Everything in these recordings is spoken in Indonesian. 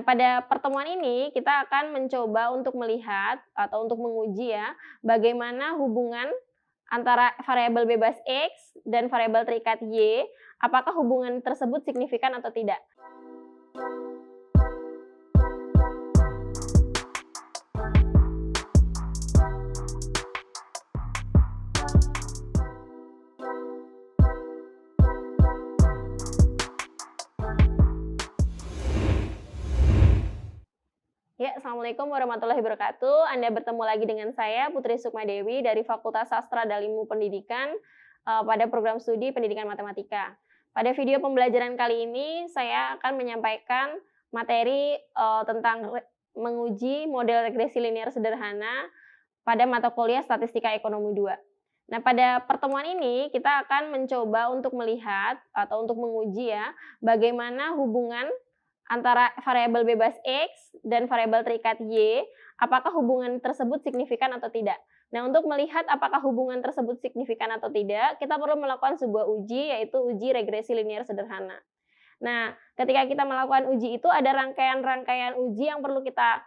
Pada pertemuan ini kita akan mencoba untuk melihat atau untuk menguji ya, bagaimana hubungan antara variabel bebas X dan variabel terikat Y, apakah hubungan tersebut signifikan atau tidak. Ya, Assalamualaikum warahmatullahi wabarakatuh. Anda bertemu lagi dengan saya, Putri Sukmadewi dari Fakultas Sastra dan Ilmu Pendidikan pada program studi Pendidikan Matematika. Pada video pembelajaran kali ini, saya akan menyampaikan materi tentang menguji model regresi linear sederhana pada mata kuliah Statistika Ekonomi 2. Nah, pada pertemuan ini kita akan mencoba untuk melihat atau untuk menguji ya, bagaimana hubungan antara variabel bebas X dan variabel terikat Y, apakah hubungan tersebut signifikan atau tidak. Nah, untuk melihat apakah hubungan tersebut signifikan atau tidak, kita perlu melakukan sebuah uji, yaitu uji regresi linear sederhana. Nah, ketika kita melakukan uji itu ada rangkaian-rangkaian uji yang perlu kita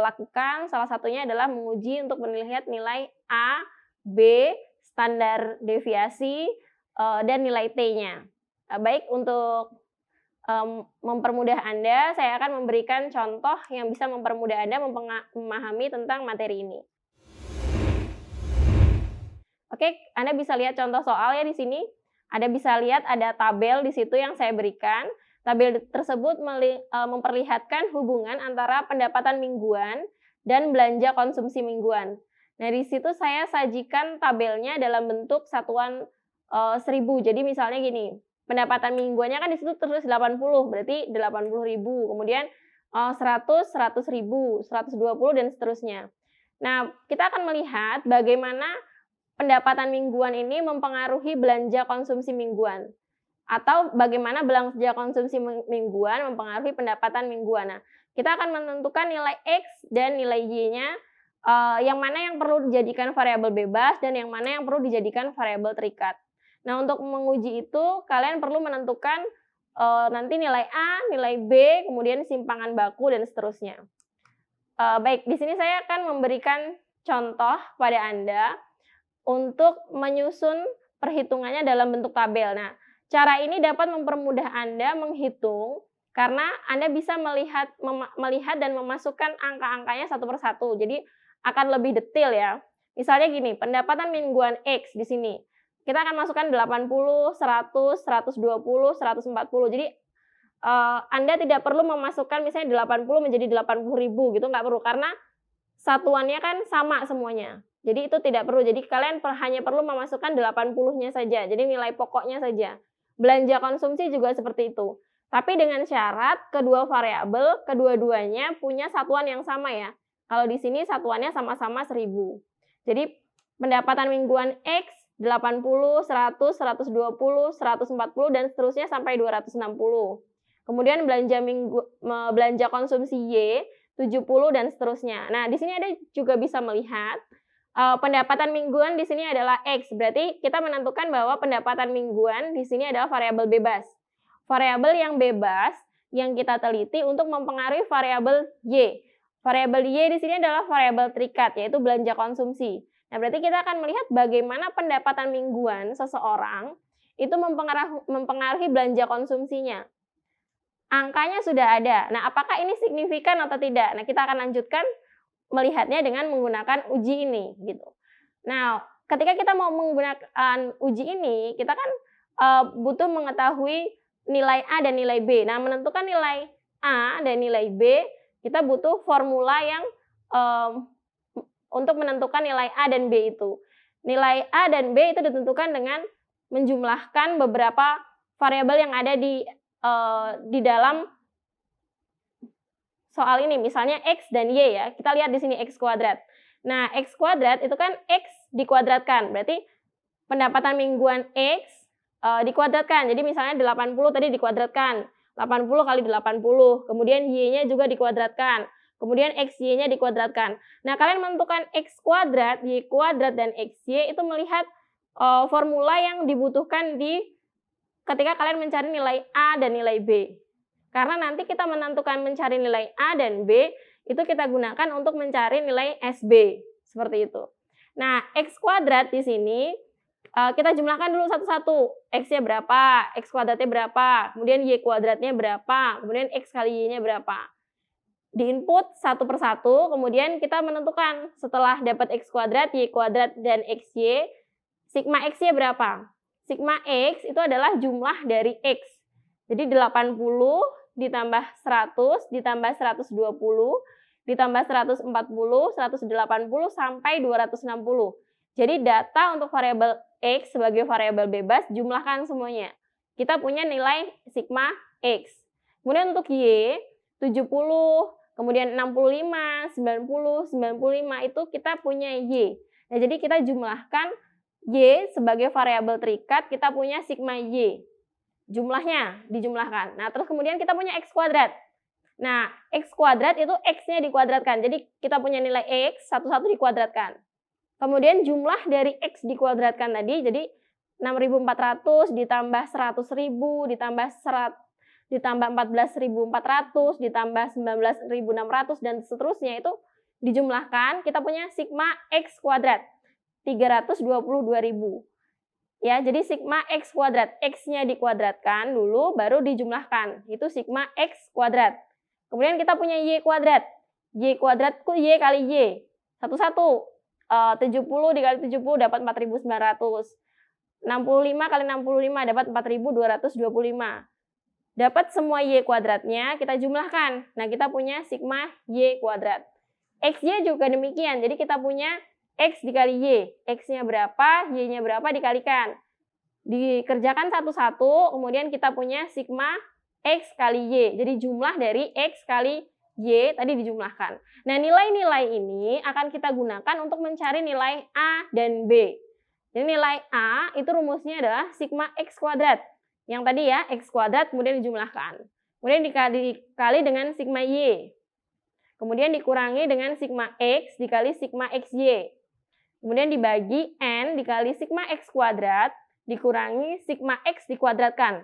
lakukan. Salah satunya adalah menguji untuk melihat nilai A, B, standar deviasi, dan nilai T-nya. Baik, untuk mempermudah Anda, saya akan memberikan contoh yang bisa mempermudah Anda memahami tentang materi ini. Oke, Anda bisa lihat contoh soal ya di sini. Anda bisa lihat ada tabel di situ yang saya berikan. Tabel tersebut memperlihatkan hubungan antara pendapatan mingguan dan belanja konsumsi mingguan. Nah, di situ saya sajikan tabelnya dalam bentuk satuan 1000. Jadi misalnya gini, pendapatan mingguannya kan di situ terus 80, berarti 80.000. Kemudian 100, 100.000, 120 dan seterusnya. Nah, kita akan melihat bagaimana pendapatan mingguan ini mempengaruhi belanja konsumsi mingguan, atau bagaimana belanja konsumsi mingguan mempengaruhi pendapatan mingguan. Nah, kita akan menentukan nilai X dan nilai Y-nya, yang mana yang perlu dijadikan variabel bebas dan yang mana yang perlu dijadikan variabel terikat. Nah, untuk menguji itu kalian perlu menentukan nanti nilai A, nilai B, kemudian simpangan baku dan seterusnya. Baik, di sini saya akan memberikan contoh pada Anda untuk menyusun perhitungannya dalam bentuk tabel. Nah, cara ini dapat mempermudah Anda menghitung karena Anda bisa melihat dan memasukkan angka-angkanya satu persatu. Jadi akan lebih detail ya. Misalnya gini, pendapatan mingguan X di sini. Kita akan masukkan 80, 100, 120, 140. Jadi Anda tidak perlu memasukkan misalnya 80 menjadi 80.000 gitu, nggak perlu karena satuannya kan sama semuanya. Jadi itu tidak perlu. Jadi kalian hanya perlu memasukkan 80-nya saja. Jadi nilai pokoknya saja. Belanja konsumsi juga seperti itu. Tapi dengan syarat kedua variabel, kedua-duanya punya satuan yang sama ya. Kalau di sini satuannya sama-sama 1000. Jadi pendapatan mingguan X 80, 100, 120, 140 dan seterusnya sampai 260. Kemudian belanja konsumsi Y 70 dan seterusnya. Nah, di sini Anda juga bisa melihat pendapatan mingguan di sini adalah X. Berarti kita menentukan bahwa pendapatan mingguan di sini adalah variabel bebas. Variabel yang bebas yang kita teliti untuk mempengaruhi variabel Y. Variabel Y di sini adalah variabel terikat, yaitu belanja konsumsi. Nah, berarti kita akan melihat bagaimana pendapatan mingguan seseorang itu mempengaruhi belanja konsumsinya. Angkanya sudah ada. Nah, apakah ini signifikan atau tidak? Nah, kita akan lanjutkan melihatnya dengan menggunakan uji ini gitu. Nah, ketika kita mau menggunakan uji ini, kita kan butuh mengetahui nilai A dan nilai B. Nah, menentukan nilai A dan nilai B, kita butuh formula yang untuk menentukan nilai A dan B itu. Nilai A dan B itu ditentukan dengan menjumlahkan beberapa variabel yang ada di dalam soal ini, misalnya X dan Y ya. Kita lihat di sini X kuadrat. Nah, X kuadrat itu kan X dikuadratkan. Berarti pendapatan mingguan X dikuadratkan. Jadi misalnya 80 tadi dikuadratkan. 80 kali 80. Kemudian Y-nya juga dikuadratkan. Kemudian XY-nya dikuadratkan. Nah, kalian menentukan X kuadrat, Y kuadrat, dan XY itu melihat formula yang dibutuhkan ketika kalian mencari nilai A dan nilai B. Karena nanti kita menentukan mencari nilai A dan B, itu kita gunakan untuk mencari nilai SB. Seperti itu. Nah, X kuadrat di sini kita jumlahkan dulu satu-satu. X-nya berapa, X kuadratnya berapa, kemudian Y kuadratnya berapa, kemudian X kali Y-nya berapa. Di-input satu persatu, kemudian kita menentukan setelah dapat X kuadrat, Y kuadrat, dan XY, sigma X-nya berapa? Sigma X itu adalah jumlah dari X. Jadi 80 ditambah 100 ditambah 120 ditambah 140, 180 sampai 260. Jadi data untuk variabel X sebagai variabel bebas jumlahkan semuanya. Kita punya nilai sigma X. Kemudian untuk Y 70, kemudian 65, 90, 95 itu kita punya Y. Nah, jadi kita jumlahkan Y sebagai variabel terikat, kita punya sigma Y. Jumlahnya dijumlahkan. Nah, terus kemudian kita punya X kuadrat. Nah, X kuadrat itu X-nya dikuadratkan. Jadi kita punya nilai X, satu-satu dikuadratkan. Kemudian jumlah dari X dikuadratkan tadi, jadi 6.400 ditambah 100.000 ditambah 14.400 ditambah 19.600 dan seterusnya itu dijumlahkan, kita punya sigma X kuadrat 322.000. Ya, jadi sigma X kuadrat, X-nya dikuadratkan dulu baru dijumlahkan. Itu sigma X kuadrat. Kemudian kita punya Y kuadrat. Y kuadrat ku Y kali Y. Satu-satu. 70 dikali 70 dapat 4.900. 65 kali 65 dapat 4.225. Dapat semua Y kuadratnya, kita jumlahkan. Nah, kita punya sigma Y kuadrat. X-nya juga demikian. Jadi kita punya X dikali Y. X-nya berapa, Y-nya berapa dikalikan. Dikerjakan satu-satu, kemudian kita punya sigma X kali Y. Jadi jumlah dari X kali Y tadi dijumlahkan. Nah, nilai-nilai ini akan kita gunakan untuk mencari nilai A dan B. Jadi nilai A itu rumusnya adalah sigma X kuadrat. Yang tadi ya, X kuadrat kemudian dijumlahkan. Kemudian dikali dengan sigma Y. Kemudian dikurangi dengan sigma X dikali sigma XY. Kemudian dibagi N dikali sigma X kuadrat dikurangi sigma X dikuadratkan.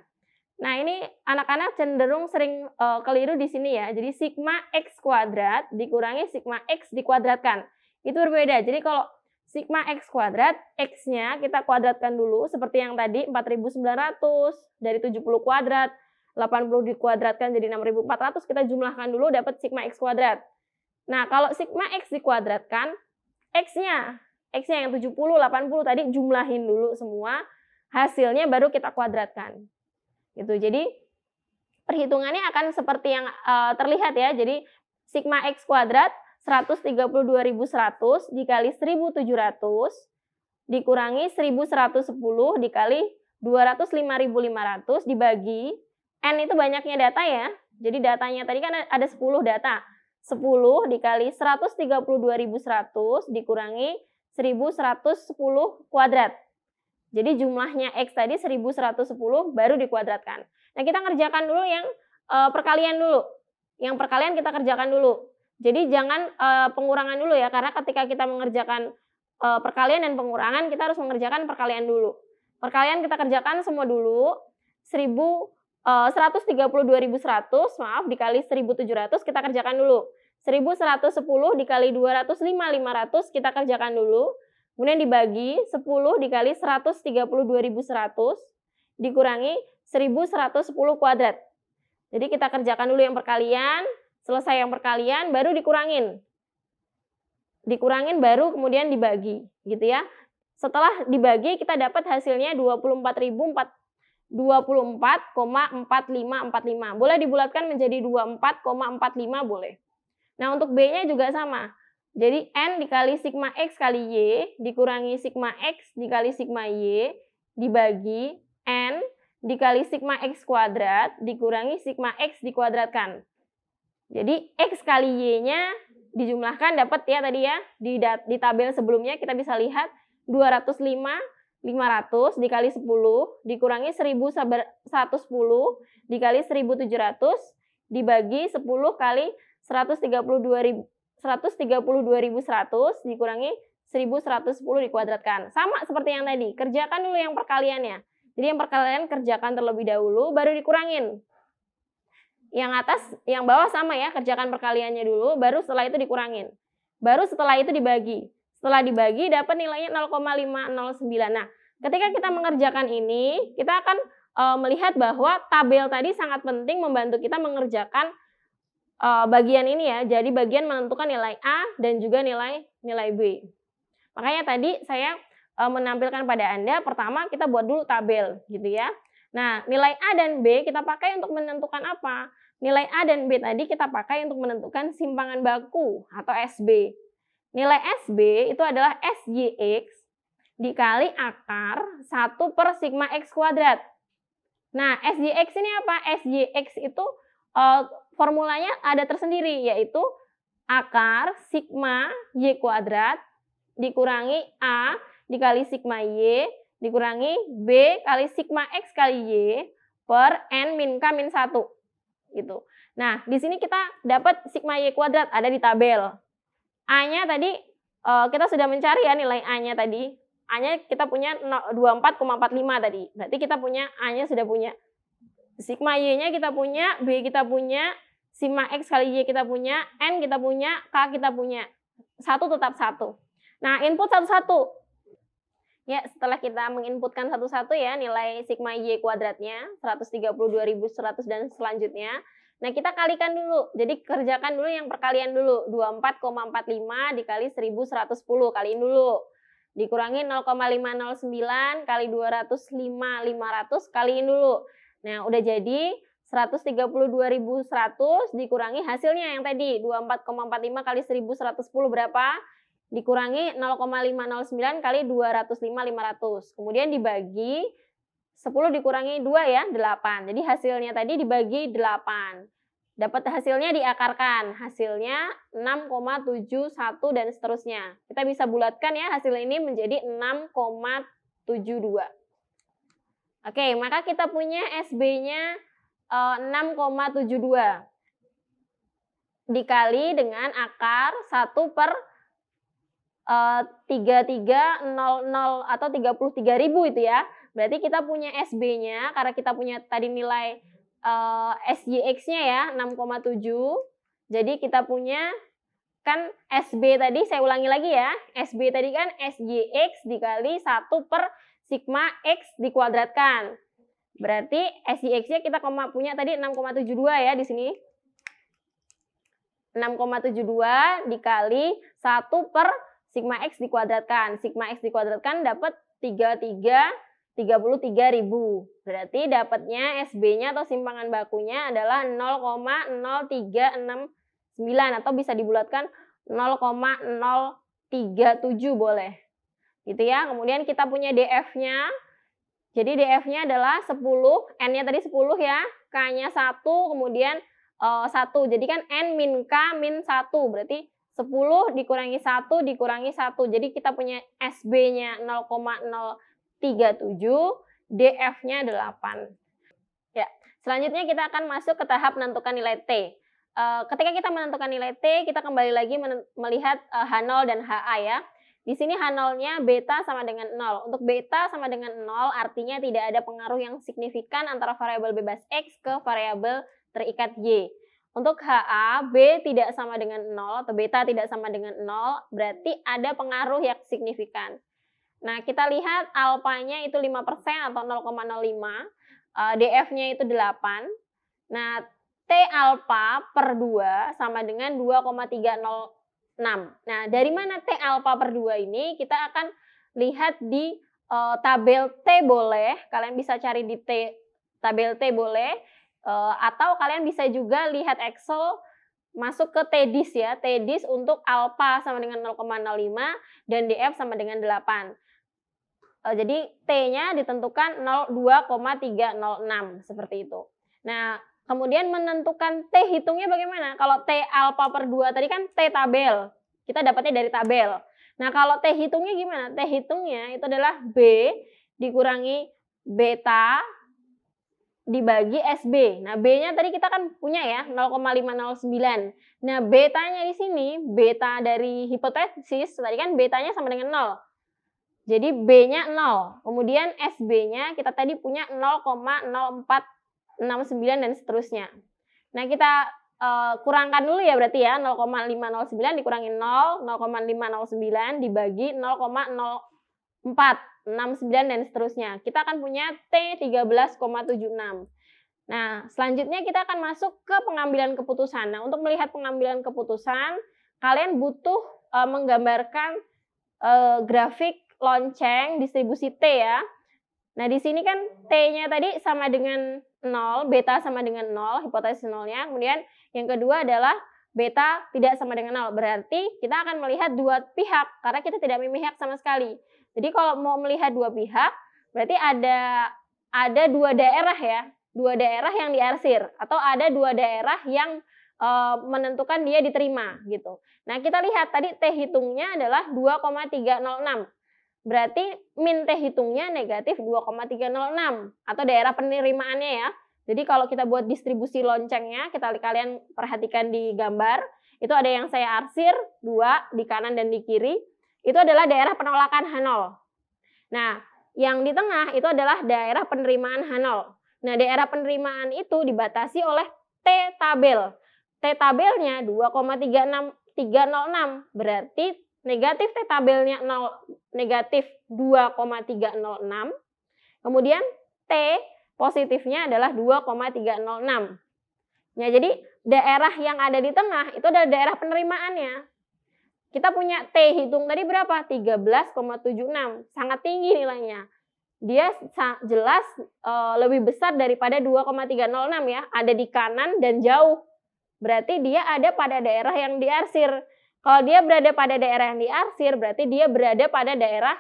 Nah, ini anak-anak cenderung sering keliru di sini ya. Jadi sigma X kuadrat dikurangi sigma X dikuadratkan. Itu berbeda. Jadi kalau sigma X kuadrat, X-nya kita kuadratkan dulu seperti yang tadi 4.900 dari 70 kuadrat, 80 dikuadratkan jadi 6.400, kita jumlahkan dulu dapat sigma X kuadrat. Nah, kalau sigma X dikuadratkan, X-nya yang 70, 80 tadi jumlahin dulu semua, hasilnya baru kita kuadratkan. Gitu. Jadi perhitungannya akan seperti yang terlihat ya. Jadi sigma X kuadrat 132.100 dikali 1.700 dikurangi 1.110 dikali 205.500 dibagi N itu banyaknya data ya. Jadi datanya tadi kan ada 10 data. 10 dikali 132.100 dikurangi 1.110 kuadrat. Jadi jumlahnya X tadi 1.110 baru dikuadratkan. Nah, kita ngerjakan dulu yang perkalian dulu. Yang perkalian kita kerjakan dulu. Jadi jangan pengurangan dulu ya, karena ketika kita mengerjakan perkalian dan pengurangan, kita harus mengerjakan perkalian dulu. Perkalian kita kerjakan semua dulu. 132.100 maaf dikali 1.700 kita kerjakan dulu. 1.110 dikali 205.500 kita kerjakan dulu. Kemudian dibagi 10 dikali 132.100 dikurangi 1.110 kuadrat. Jadi kita kerjakan dulu yang perkalian, selesai yang perkalian baru dikurangin. Dikurangin baru kemudian dibagi, gitu ya. Setelah dibagi kita dapat hasilnya 24,4545. Boleh dibulatkan menjadi 24,45 boleh. Nah, untuk B-nya juga sama. Jadi N dikali sigma X kali Y dikurangi sigma X dikali sigma Y dibagi N dikali sigma X kuadrat dikurangi sigma X dikuadratkan. Jadi X kali Y-nya dijumlahkan dapat ya tadi ya. Di tabel sebelumnya kita bisa lihat 205.500 dikali 10 dikurangi 1.110 dikali 1.700 dibagi 10 kali 132.100 dikurangi 1.110 dikuadratkan. Sama seperti yang tadi, kerjakan dulu yang perkaliannya. Jadi yang perkalian kerjakan terlebih dahulu, baru dikurangin. Yang atas, yang bawah sama ya, kerjakan perkaliannya dulu, baru setelah itu dikurangin. Baru setelah itu dibagi. Setelah dibagi dapat nilainya 0,509. Nah, ketika kita mengerjakan ini, kita akan melihat bahwa tabel tadi sangat penting membantu kita mengerjakan bagian ini ya. Jadi bagian menentukan nilai A dan juga nilai B. Makanya tadi saya menampilkan pada Anda, pertama kita buat dulu tabel gitu ya. Nah, nilai A dan B kita pakai untuk menentukan apa? Nilai A dan B tadi kita pakai untuk menentukan simpangan baku atau SB. Nilai SB itu adalah SJX dikali akar 1 per sigma X kuadrat. Nah, SJX ini apa? SJX itu formulanya ada tersendiri, yaitu akar sigma Y kuadrat dikurangi A dikali sigma Y dikurangi B kali sigma X kali Y per N min K min 1. Gitu. Nah, di sini kita dapat sigma Y kuadrat ada di tabel. A-nya tadi kita sudah mencari ya nilai A-nya tadi. A-nya kita punya 24,45 tadi. Berarti kita punya A-nya sudah punya. Sigma Y-nya kita punya, B kita punya, sigma X kali Y kita punya, N kita punya, K kita punya. Satu tetap satu. Nah, input satu-satu. Ya, setelah kita menginputkan satu-satu ya nilai sigma Y kuadratnya 132.100 dan selanjutnya. Nah, kita kalikan dulu. Jadi kerjakan dulu yang perkalian dulu. 24,45 dikali 1.110 kaliin dulu. Dikurangi 0,509 kali 205.500 kaliin dulu. Nah, udah jadi 132.100 dikurangi hasilnya yang tadi 24,45 kali 1.110 berapa? Dikurangi 0,509 kali 205.500. Kemudian dibagi 10 dikurangi 2 ya, 8. Jadi hasilnya tadi dibagi 8. Dapat hasilnya diakarkan. Hasilnya 6,71 dan seterusnya. Kita bisa bulatkan ya hasil ini menjadi 6,72. Oke, maka kita punya SB-nya 6,72 dikali dengan akar 1 per 3300 atau 33.000 itu ya. Berarti kita punya SB-nya, karena kita punya tadi nilai SJX-nya ya 6,7. Jadi kita punya kan SB tadi, saya ulangi lagi ya. SB tadi kan SJX dikali 1 per sigma X dikuadratkan. Berarti SJX-nya kita punya tadi 6,72 ya di sini. 6,72 dikali 1 per sigma X dikuadratkan. Sigma X dikuadratkan dapat 33.000. Berarti dapatnya SB-nya atau simpangan bakunya adalah 0,0369 atau bisa dibulatkan 0,037 boleh. Gitu ya. Kemudian kita punya DF-nya. Jadi DF-nya adalah 10, N-nya tadi 10 ya, K-nya 1, kemudian 1. Jadi kan N min K min 1. Berarti 10 dikurangi 1 dikurangi 1. Jadi kita punya SB-nya 0,037, DF-nya 8. Ya, selanjutnya kita akan masuk ke tahap menentukan nilai T. Ketika kita menentukan nilai T, kita kembali lagi melihat H0 dan HA ya. Di sini H0-nya beta sama dengan 0. Untuk beta sama dengan 0 artinya tidak ada pengaruh yang signifikan antara variabel bebas X ke variabel terikat Y. Untuk HA, B tidak sama dengan 0 atau beta tidak sama dengan 0, berarti ada pengaruh yang signifikan. Nah, kita lihat alfanya itu 5% atau 0,05, DF-nya itu 8. Nah, T alfa per 2 sama dengan 2,306. Nah, dari mana T alfa per 2 ini? Kita akan lihat di tabel T boleh, kalian bisa cari di tabel T boleh, atau kalian bisa juga lihat Excel masuk ke TDIS ya, TDIS untuk alfa sama dengan 0,05 dan DF sama dengan 8. Jadi T-nya ditentukan 2,306 seperti itu. Nah, kemudian menentukan T hitungnya bagaimana? Kalau T alfa per 2 tadi kan T tabel. Kita dapatnya dari tabel. Nah, kalau T hitungnya gimana? T hitungnya itu adalah B dikurangi beta dibagi SB. Nah, B-nya tadi kita kan punya ya 0,509. Nah, betanya di sini, beta dari hipotesis tadi kan betanya sama dengan 0. Jadi B-nya 0. Kemudian SB-nya kita tadi punya 0,0469 dan seterusnya. Nah, kita kurangkan dulu ya berarti ya, 0,509 dikurangi 0, 0,509 dibagi 0,0469 dan seterusnya. Kita akan punya T 13,76. Nah, selanjutnya kita akan masuk ke pengambilan keputusan. Nah, untuk melihat pengambilan keputusan, kalian butuh menggambarkan grafik lonceng distribusi T ya. Nah, di sini kan T-nya tadi sama dengan 0, beta sama dengan 0, hipotesis 0-nya. Kemudian yang kedua adalah beta tidak sama dengan 0. Berarti kita akan melihat dua pihak, karena kita tidak memihak sama sekali. Jadi kalau mau melihat dua pihak, berarti ada dua daerah ya. Dua daerah yang diarsir, atau ada dua daerah yang menentukan dia diterima gitu. Nah, kita lihat tadi T hitungnya adalah 2,306. Berarti min T hitungnya negatif 2,306 atau daerah penerimaannya ya. Jadi kalau kita buat distribusi loncengnya, kalian perhatikan di gambar, itu ada yang saya arsir 2 di kanan dan di kiri, itu adalah daerah penolakan H0. Nah, yang di tengah itu adalah daerah penerimaan H0. Nah, daerah penerimaan itu dibatasi oleh T tabel. T tabelnya 2,306, berarti negatif T tabelnya negatif 2,306. Kemudian T positifnya adalah 2,306. Nah, jadi daerah yang ada di tengah itu adalah daerah penerimaannya. Kita punya T hitung tadi berapa? 13,76. Sangat tinggi nilainya. Dia jelas lebih besar daripada 2,306 ya. Ada di kanan dan jauh. Berarti dia ada pada daerah yang diarsir. Kalau dia berada pada daerah yang diarsir, berarti dia berada pada daerah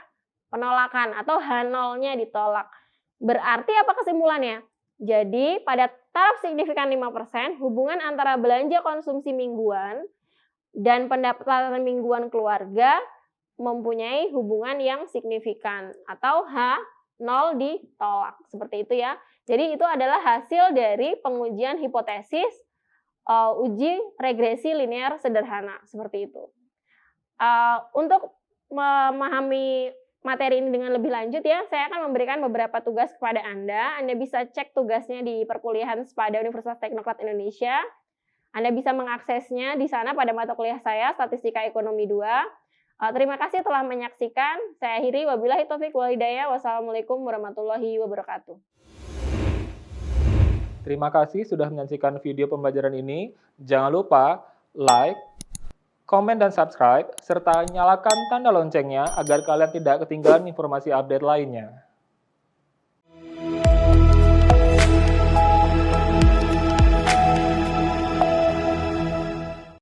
penolakan atau H0-nya ditolak. Berarti apa kesimpulannya? Jadi pada taraf signifikan 5%, hubungan antara belanja konsumsi mingguan dan pendapatan mingguan keluarga mempunyai hubungan yang signifikan atau H0 ditolak. Seperti itu ya. Jadi itu adalah hasil dari pengujian hipotesis uji regresi linear sederhana, seperti itu. Untuk memahami materi ini dengan lebih lanjut ya, saya akan memberikan beberapa tugas kepada Anda. Anda bisa cek tugasnya di perkuliahan SPADA Universitas Teknokrat Indonesia. Anda bisa mengaksesnya di sana pada mata kuliah saya, Statistika Ekonomi 2. Terima kasih telah menyaksikan. Saya akhiri, wabillahi taufiq wal hidayah. Wassalamualaikum warahmatullahi wabarakatuh. Terima kasih sudah menyaksikan video pembelajaran ini. Jangan lupa like, komen, dan subscribe, serta nyalakan tanda loncengnya agar kalian tidak ketinggalan informasi update lainnya.